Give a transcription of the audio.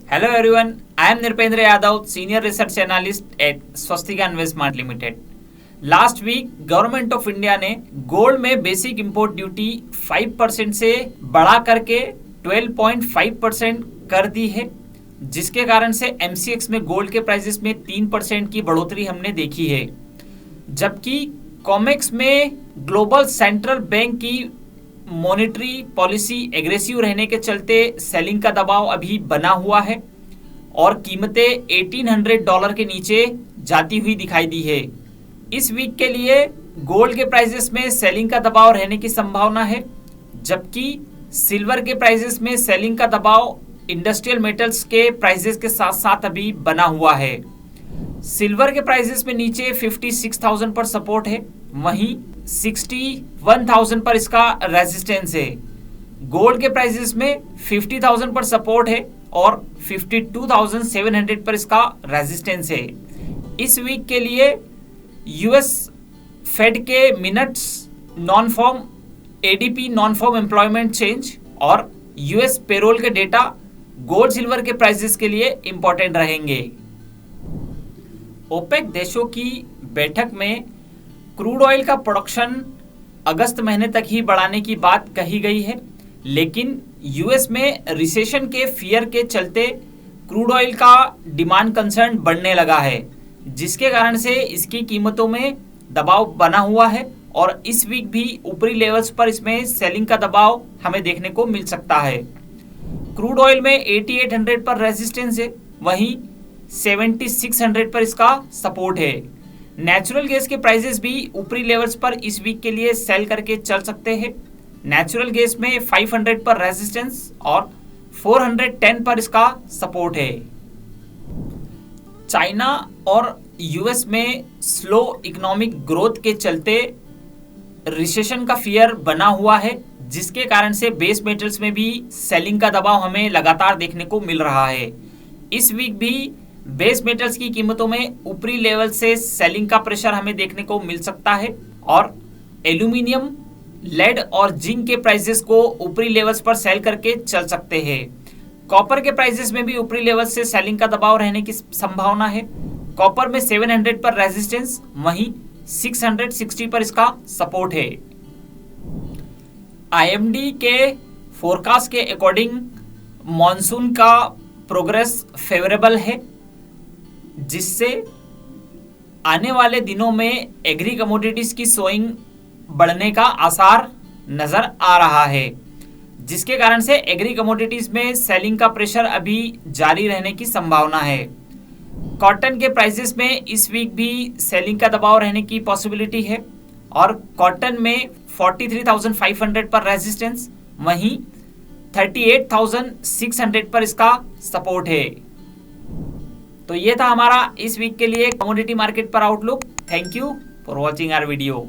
Hello everyone, I am Nirpendra Yadav, Senior Research Analyst at Swastika Investment Limited. Last week government of India ने gold में basic import duty 5% से बढ़ा करके 12.5% कर दी है, जिसके कारण से एमसीएक्स में गोल्ड के प्राइसेस में 3% की बढ़ोतरी हमने देखी है। जबकि कॉमेक्स में ग्लोबल सेंट्रल बैंक की मॉनेटरी पॉलिसी एग्रेसिव रहने के चलते सेलिंग का दबाव अभी बना हुआ है और कीमतें $1800 के नीचे जाती हुई दिखाई दी है। इस वीक के लिए गोल्ड के प्राइसेस में सेलिंग का दबाव रहने की संभावना है, जबकि सिल्वर के प्राइसेस में सेलिंग का दबाव इंडस्ट्रियल मेटल्स के प्राइसेस के साथ साथ अभी बना हुआ है। सिल्वर के प्राइसेस में नीचे 56,000 पर सपोर्ट है, वहीं 61,000 पर इसका रेजिस्टेंस है। गोल्ड के प्राइसेस में 50,000 पर सपोर्ट है और 52,700 पर इसका रेजिस्टेंस है। इस वीक के लिए यूएस फेड के minutes, non farm ADP, non farm employment change और यूएस पेरोल के डेटा गोल्ड सिल्वर के प्राइसेस के लिए इंपॉर्टेंट रहेंगे। ओपेक देशों की बैठक में क्रूड ऑयल का प्रोडक्शन अगस्त महीने तक ही बढ़ाने की बात कही गई है, लेकिन यूएस में रिसेशन के फियर के चलते क्रूड ऑयल का डिमांड कंसर्न बढ़ने लगा है, जिसके कारण से इसकी कीमतों में दबाव बना हुआ है और इस वीक भी ऊपरी लेवल्स पर इसमें सेलिंग का दबाव हमें देखने को मिल सकता है। क्रूड ऑयल में 8800 पर रेजिस्टेंस है, वहीं 7600 पर इसका सपोर्ट है। नेचुरल गैस के प्राइसेस भी ऊपरी लेवल्स पर इस वीक के लिए सेल करके चल सकते हैं। नेचुरल गैस में 500 पर रेजिस्टेंस और 410 पर इसका सपोर्ट है। चाइना और यूएस में स्लो इकोनॉमिक ग्रोथ के चलते रिसेशन का फियर बना हुआ है, जिसके कारण से बेस मेटल्स में भी सेलिंग का दबाव हमें लगातार देखने को मिल रहा है। इस वीक भी बेस मेटल्स की कीमतों में ऊपरी लेवल से सेलिंग का प्रेशर हमें देखने को मिल सकता है और एल्यूमिनियम, लेड और जिंक के प्राइसेस को ऊपरी लेवल्स पर सेल करके चल सकते हैं। कॉपर के प्राइसेस में भी ऊपरी लेवल से सेलिंग का दबाव रहने की संभावना है। कॉपर में 700 पर रेजिस्टेंस, वहीं 660 पर इसका सपोर्ट है। आईएमडी के फोरकास्ट के अकॉर्डिंग मॉनसून का प्रोग्रेस फेवरेबल है, जिससे आने वाले दिनों में एग्री कमोडिटीज की सोइंग बढ़ने का आसार नजर आ रहा है, जिसके कारण से एग्री कमोडिटीज में सेलिंग का प्रेशर अभी जारी रहने की संभावना है। कॉटन के प्राइसेस में इस वीक भी सेलिंग का दबाव रहने की पॉसिबिलिटी है और कॉटन में 43,500 पर रेजिस्टेंस, वहीं 38,600 पर इसका सपोर्ट है। तो ये था हमारा इस वीक के लिए कमोडिटी मार्केट पर outlook. Thank you for watching our video.